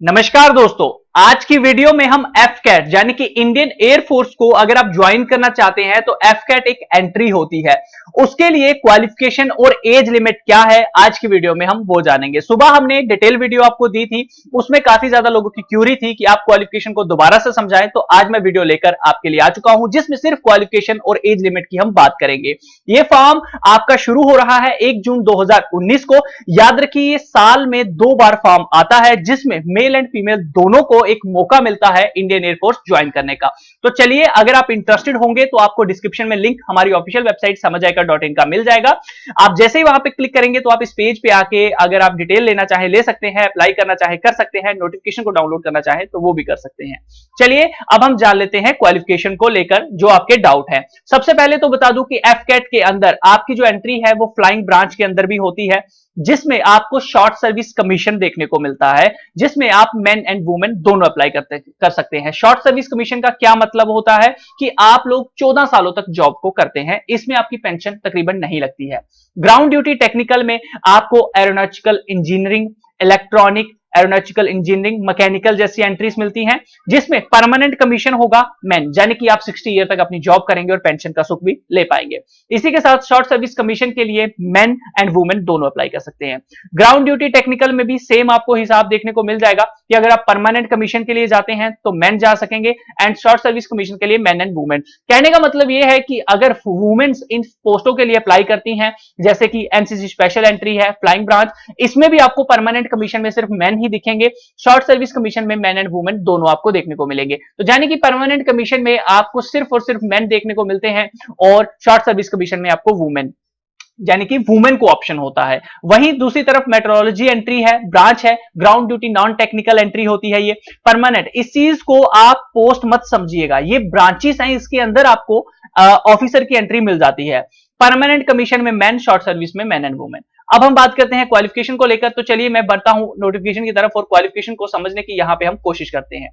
नमस्कार दोस्तों, आज की वीडियो में हम एफकेट यानी कि इंडियन एयर फोर्स को अगर आप ज्वाइन करना चाहते हैं तो एफकेट एक एंट्री होती है। उसके लिए क्वालिफिकेशन और एज लिमिट क्या है, आज की वीडियो में हम वो जानेंगे। सुबह हमने एक डिटेल वीडियो आपको दी थी, उसमें काफी ज्यादा लोगों की क्यूरी थी कि आप क्वालिफिकेशन को दोबारा से समझाएं, तो आज मैं वीडियो लेकर आपके लिए आ चुका हूं जिसमें सिर्फ क्वालिफिकेशन और एज लिमिट की हम बात करेंगे। ये फॉर्म आपका शुरू हो रहा है 1 जून 2019 को। याद रखिए, साल में 2 बार फॉर्म आता है जिसमें मेल एंड फीमेल दोनों को एक मौका मिलता है इंडियन एयरफोर्स ज्वाइन करने का। तो चलिए, अगर आप इंटरेस्टेड होंगे तो आपको डिस्क्रिप्शन में लिंक हमारी ऑफिशियल वेबसाइट समझाइकर.in का मिल जाएगा। आप जैसे ही वहां पे क्लिक करेंगे तो आप इस पेज पे आके अगर आप डिटेल लेना चाहे ले सकते हैं, अप्लाई करना चाहे कर सकते हैं, नोटिफिकेशन को डाउनलोड करना चाहे तो वो भी कर सकते हैं। चलिए, अब हम जान लेते हैं क्वालिफिकेशन को लेकर जो आपके डाउट है। सबसे पहले तो बता दूं कि एफकेट के अंदर आपकी जो एंट्री है वो फ्लाइंग ब्रांच के अंदर भी होती है, जिसमें आपको शॉर्ट सर्विस कमीशन देखने को मिलता है, जिसमें आप मेन एंड वुमेन दोनों अप्लाई कर सकते हैं। शॉर्ट सर्विस कमीशन का क्या मतलब होता है कि आप लोग 14 सालों तक जॉब को करते हैं, इसमें आपकी पेंशन तकरीबन नहीं लगती है। ग्राउंड ड्यूटी टेक्निकल में आपको aeronautical engineering, electronic, aeronautical engineering, mechanical जैसी एंट्रीज मिलती हैं, जिसमें परमानेंट कमीशन होगा मेन, यानी कि आप 60 ईयर तक अपनी जॉब करेंगे और पेंशन का सुख भी ले पाएंगे। इसी के साथ शॉर्ट सर्विस कमीशन के लिए मेन एंड वुमेन दोनों अप्लाई कर सकते हैं। ग्राउंड ड्यूटी टेक्निकल में भी सेम आपको हिसाब देखने को मिल जाएगा कि अगर आप परमानेंट कमीशन के लिए जाते हैं तो मेन जा सकेंगे एंड शॉर्ट सर्विस कमीशन के लिए मेन एंड वुमेन। कहने का मतलब यह है कि अगर वुमेन्स इन पोस्टों के लिए अप्लाई करती हैं, जैसे कि एनसीसी स्पेशल एंट्री है, फ्लाइंग ब्रांच, इसमें भी आपको परमानेंट कमीशन में सिर्फ मेन ही दिखेंगे। शॉर्ट सर्विस कमीशन में मेन एंड वुमेन दोनों आपको देखने को मिलेंगे। तो यानी कि परमानेंट कमीशन में आपको सिर्फ और सिर्फ मेन देखने को मिलते हैं और शॉर्ट सर्विस कमीशन में आपको वुमेन यानी कि वुमेन को ऑप्शन होता है। वहीं दूसरी तरफ मेट्रोलॉजी एंट्री है, ब्रांच है, ground duty non technical entry होती है, ये परमानेंट। इस चीज को आप पोस्ट मत समझिएगा, ये ब्रांचेस हैं, इसके अंदर आपको ऑफिसर की एंट्री मिल जाती है। परमानेंट कमीशन में मैन, शॉर्ट सर्विस में मैन एंड वुमेन। अब हम बात करते हैं क्वालिफिकेशन को लेकर, तो चलिए मैं बढ़ता हूं नोटिफिकेशन की तरफ और क्वालिफिकेशन को समझने की यहां पे हम कोशिश करते हैं।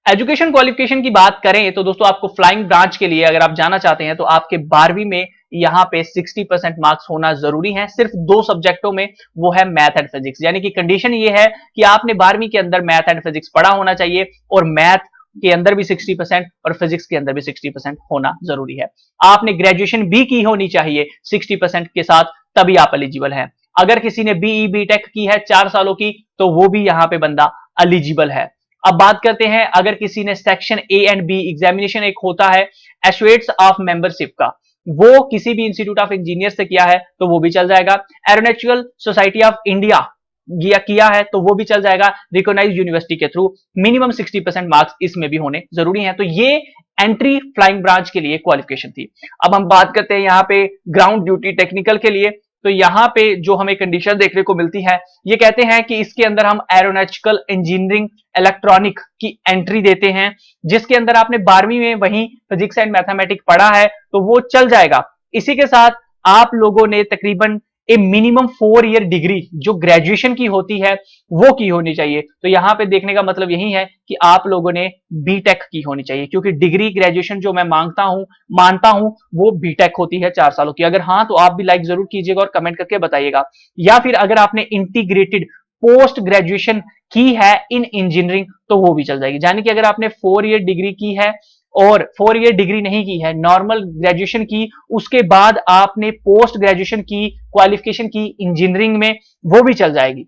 एजुकेशन क्वालिफिकेशन की बात करें तो दोस्तों आपको फ्लाइंग ब्रांच के लिए अगर आप जाना चाहते हैं तो आपके 12वीं में यहां पे 60% मार्क्स होना जरूरी है। सिर्फ 2 सब्जेक्टों में, वो है मैथ एंड फिजिक्स, यानी कि कंडीशन ये है कि आपने 12वीं के अंदर मैथ एंड फिजिक्स पढ़ा होना चाहिए और मैथ के अंदर भी 60% और फिजिक्स के अंदर भी 60% होना जरूरी है। आपने ग्रेजुएशन भी की होनी चाहिए 60% के साथ, तभी आप एलिजिबल हैं। अगर किसी ने बीई बीटेक की है 4 सालों की तो वो भी यहां पे बंदा एलिजिबल है। अब बात करते हैं, अगर किसी ने section A and B examination एक होता है एसोसिएट्स ऑफ मेंबरशिप का, वो किसी भी इंस्टीट्यूट ऑफ इंजीनियर से किया है तो वो भी चल जाएगा। एरोनॉटिकल सोसाइटी ऑफ इंडिया किया है तो वो भी चल जाएगा, रिकॉग्नाइज्ड यूनिवर्सिटी के थ्रू। मिनिमम 60% मार्क्स इसमें भी होने जरूरी हैं। तो ये एंट्री फ्लाइंग ब्रांच के लिए क्वालिफिकेशन थी। अब हम बात करते हैं यहां पे ग्राउंड ड्यूटी टेक्निकल के लिए, तो यहां पे जो हमें कंडीशन देखने को मिलती है, ये कहते हैं कि इसके अंदर हम एरोनॉटिकल इंजीनियरिंग, इलेक्ट्रॉनिक की एंट्री देते हैं, जिसके अंदर आपने 12वीं में वही फिजिक्स एंड मैथमेटिक्स पढ़ा है तो वो चल जाएगा। इसी के साथ आप लोगों ने तकरीबन ए मिनिमम 4 ईयर डिग्री जो ग्रेजुएशन की होती है वो की होनी चाहिए। तो यहां पे देखने का मतलब यही है कि आप लोगों ने बीटेक की होनी चाहिए, क्योंकि डिग्री ग्रेजुएशन जो मैं मानता हूं वो बीटेक होती है 4 सालों की। अगर हाँ तो आप भी लाइक जरूर कीजिएगा और कमेंट करके बताइएगा। या फिर अगर आपने इंटीग्रेटेड पोस्ट ग्रेजुएशन की है इन इंजीनियरिंग तो वो भी चल जाएगी। यानी कि अगर आपने 4 ईयर डिग्री की है और 4 ईयर डिग्री नहीं की है, नॉर्मल ग्रेजुएशन की, उसके बाद आपने पोस्ट ग्रेजुएशन की क्वालिफिकेशन की इंजीनियरिंग में, वो भी चल जाएगी।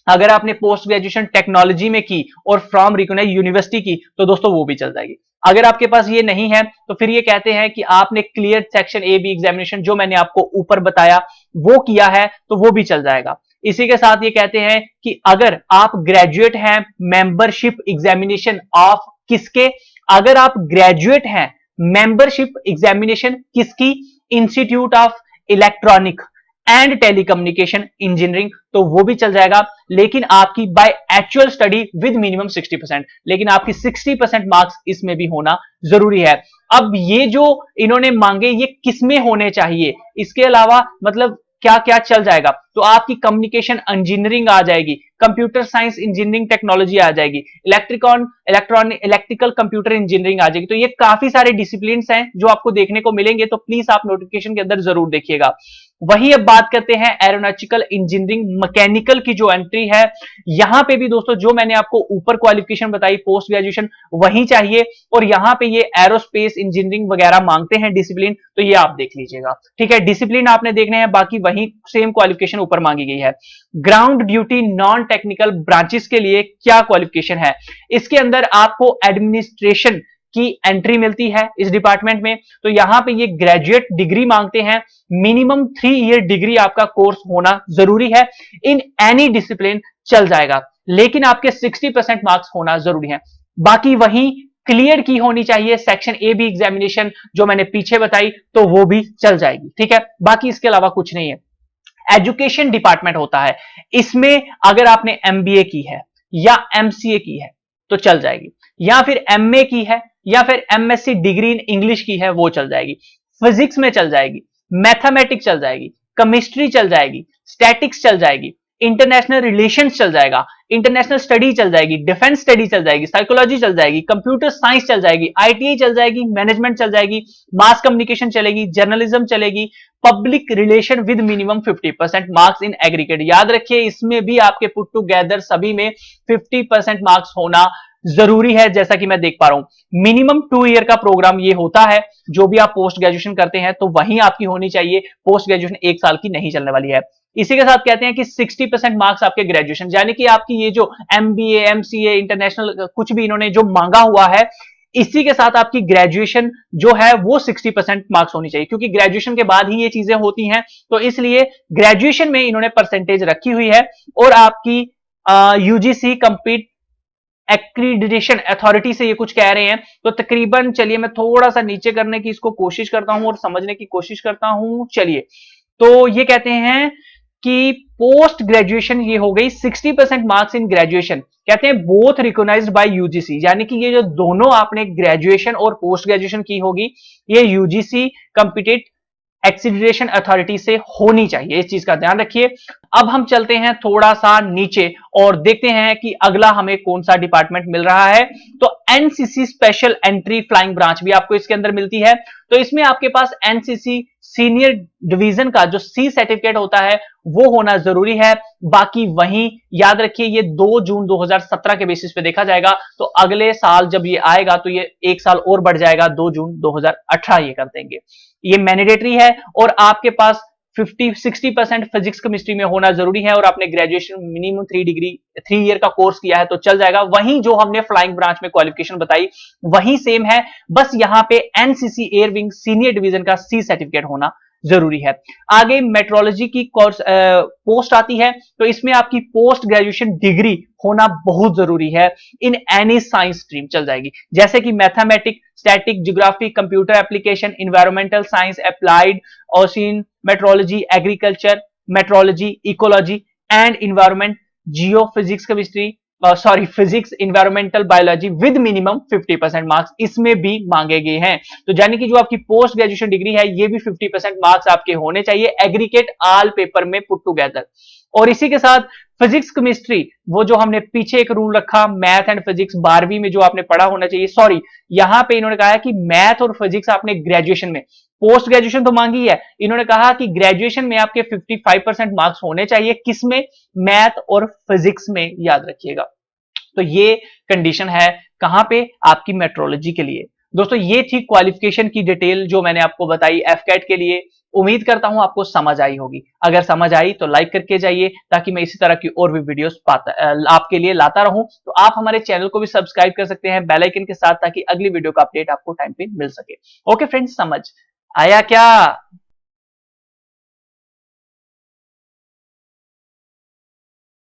अगर आपने पोस्ट ग्रेजुएशन टेक्नोलॉजी में की और फ्रॉम रिकॉग्नाइज्ड यूनिवर्सिटी की तो दोस्तों वो भी चल जाएगी। अगर आपके पास ये नहीं है तो फिर ये कहते हैं कि आपने clear section A B examination जो मैंने आपको ऊपर बताया वो किया है तो वो भी चल जाएगा। इसी के साथ ये कहते हैं कि अगर आप ग्रेजुएट हैं मेंबरशिप एग्जामिनेशन ऑफ किसके, अगर आप ग्रेजुएट हैं मेंबरशिप एग्जामिनेशन किसकी, institute of electronic and telecommunication engineering, तो वो भी चल जाएगा। लेकिन आपकी by actual study with minimum 60%, लेकिन आपकी 60% मार्क्स इसमें भी होना जरूरी है। अब ये जो इन्होंने मांगे ये किसमें होने चाहिए, इसके अलावा मतलब क्या क्या चल जाएगा, तो आपकी कम्युनिकेशन इंजीनियरिंग आ जाएगी, कंप्यूटर साइंस इंजीनियरिंग टेक्नोलॉजी आ जाएगी, इलेक्ट्रिकल कंप्यूटर इंजीनियरिंग आ जाएगी। तो ये काफी सारे डिसिप्लिन हैं जो आपको देखने को मिलेंगे, तो प्लीज आप नोटिफिकेशन के अंदर जरूर देखिएगा। वही अब बात करते हैं एरोनॉटिकल इंजीनियरिंग मैकेनिकल की जो एंट्री है, यहां पे भी दोस्तों जो मैंने आपको ऊपर क्वालिफिकेशन बताई पोस्ट ग्रेजुएशन वही चाहिए, और यहां पे ये एरोस्पेस इंजीनियरिंग वगैरह मांगते हैं डिसिप्लिन, तो ये आप देख लीजिएगा। ठीक है, डिसिप्लिन आपने देखने हैं, बाकी वही सेम क्वालिफिकेशन ऊपर मांगी गई है। Ground duty non technical branches के लिए क्या क्वालिफिकेशन है, इसके अंदर आपको एडमिनिस्ट्रेशन की एंट्री मिलती है इस डिपार्टमेंट में, तो यहां पे ये ग्रेजुएट डिग्री मांगते हैं, मिनिमम 3 ईयर डिग्री आपका कोर्स होना जरूरी है, इन एनी डिसिप्लिन चल जाएगा, लेकिन आपके 60% मार्क्स होना जरूरी है। बाकी वही क्लियर की होनी चाहिए सेक्शन ए बी एग्जामिनेशन जो मैंने पीछे बताई, तो वो भी चल जाएगी। ठीक है, बाकी इसके अलावा कुछ नहीं है। एजुकेशन डिपार्टमेंट होता है, इसमें अगर आपने एमबीए की है या एमसीए की है तो चल जाएगी, या फिर एमए की है या फिर एमएससी डिग्री इन इंग्लिश की है वो चल जाएगी, फिजिक्स में चल जाएगी, मैथमेटिक्स चल जाएगी, केमिस्ट्री चल जाएगी, स्टैटिक्स चल जाएगी, इंटरनेशनल रिलेशंस चल जाएगा, इंटरनेशनल स्टडी चल जाएगी, डिफेंस स्टडी चल जाएगी, साइकोलॉजी चल जाएगी, कंप्यूटर साइंस चल जाएगी, आईटीआई चल जाएगी, मैनेजमेंट चल जाएगी, मास कम्युनिकेशन चलेगी, जर्नलिज्म चलेगी, public relation with minimum 50% marks in aggregate. याद रखिए इसमें भी आपके पुट टुगेदर सभी में 50% मार्क्स होना जरूरी है, जैसा कि मैं देख पा रहा हूं। मिनिमम 2 ईयर का प्रोग्राम ये होता है, जो भी आप पोस्ट ग्रेजुएशन करते हैं तो वहीं आपकी होनी चाहिए, पोस्ट ग्रेजुएशन 1 साल की नहीं चलने वाली है। इसी के साथ कहते हैं कि 60% मार्क्स आपके ग्रेजुएशन, यानी कि आपकी ये जो एमबीए एमसीए इंटरनेशनल कुछ भी इन्होंने जो मांगा हुआ है, इसी के साथ आपकी ग्रेजुएशन जो है वो 60% मार्क्स होनी चाहिए, क्योंकि ग्रेजुएशन के बाद ही ये चीजें होती हैं, तो इसलिए ग्रेजुएशन में इन्होंने परसेंटेज रखी हुई है। और आपकी यूजीसी कंप्लीट एक्रीडिटेशन अथॉरिटी से ये कुछ कह रहे हैं, तो तकरीबन चलिए मैं थोड़ा सा नीचे करने की इसको कोशिश करता हूं और समझने की कोशिश करता हूं। चलिए, तो ये कहते हैं कि पोस्ट ग्रेजुएशन ये हो गई 60% मार्क्स इन ग्रेजुएशन, कहते हैं बोथ रिकॉग्नाइज्ड बाय यूजीसी, यानी कि ये जो दोनों आपने ग्रेजुएशन और पोस्ट ग्रेजुएशन की होगी ये यूजीसी कंप्लीट एक्सीडरेशन अथॉरिटी से होनी चाहिए, इस चीज का ध्यान रखिए। अब हम चलते हैं थोड़ा सा नीचे और देखते हैं कि अगला हमें कौन सा डिपार्टमेंट मिल रहा है। तो NCC special entry flying branch भी आपको इसके अंदर मिलती है, तो इसमें आपके पास एनसीसी सीनियर डिवीजन का जो सी सर्टिफिकेट होता है वो होना जरूरी है। बाकी वहीं याद रखिए ये 2 जून 2017 के बेसिस पे देखा जाएगा, तो अगले साल जब ये आएगा तो ये 1 साल और बढ़ जाएगा, 2 जून 2018 ये कर देंगे। ये मैंडेटरी है और आपके पास 60% फिजिक्स केमिस्ट्री में होना जरूरी है, और आपने ग्रेजुएशन मिनिमम 3 ईयर का कोर्स किया है तो चल जाएगा। वहीं जो हमने फ्लाइंग ब्रांच में क्वालिफिकेशन बताई वही सेम है, बस यहां पे NCC air wing senior division का सी सर्टिफिकेट होना जरूरी है। आगे मेट्रोलॉजी की कोर्स पोस्ट आती है, तो इसमें आपकी पोस्ट ग्रेजुएशन डिग्री होना बहुत जरूरी है इन एनी साइंस स्ट्रीम, चल जाएगी, जैसे कि mathematics, static, geography, computer application, environmental science, applied, ocean metrology, agriculture metrology, ecology and environment, Jio physics chemistry, physics environmental biology with minimum 50% marks इसमें भी मांगे गए हैं। तो यानी कि जो आपकी पोस्ट ग्रेजुएशन डिग्री है ये भी 50% मार्क्स आपके होने चाहिए एग्रीगेट ऑल पेपर में पुट टुगेदर। और इसी के साथ फिजिक्स केमिस्ट्री, वो जो हमने पीछे एक रूल रखा मैथ एंड फिजिक्स 12वीं में जो आपने पढ़ा होना चाहिए, यहां पे इन्होंने कहा है कि मैथ और फिजिक्स आपने ग्रेजुएशन में, पोस्ट ग्रेजुएशन तो मांगी है, इन्होंने कहा कि ग्रेजुएशन में आपके 55% मार्क्स होने चाहिए, किसमें, मैथ और फिजिक्स में, याद रखिएगा। तो ये कंडीशन है कहां पे, आपकी मेट्रोलॉजी के लिए। दोस्तों ये थी क्वालिफिकेशन की डिटेल जो मैंने आपको बताई एफकेट के लिए। उम्मीद करता हूं आपको समझ आई होगी, अगर समझ आई तो लाइक करके जाइए ताकि मैं इसी तरह की और भी वीडियोस आपके लिए लाता रहूं। तो आप हमारे चैनल को भी सब्सक्राइब कर सकते हैं बेल आइकन के साथ, ताकि अगली वीडियो का अपडेट आपको टाइम पे मिल सके। ओके फ्रेंड्स, समझ आया क्या?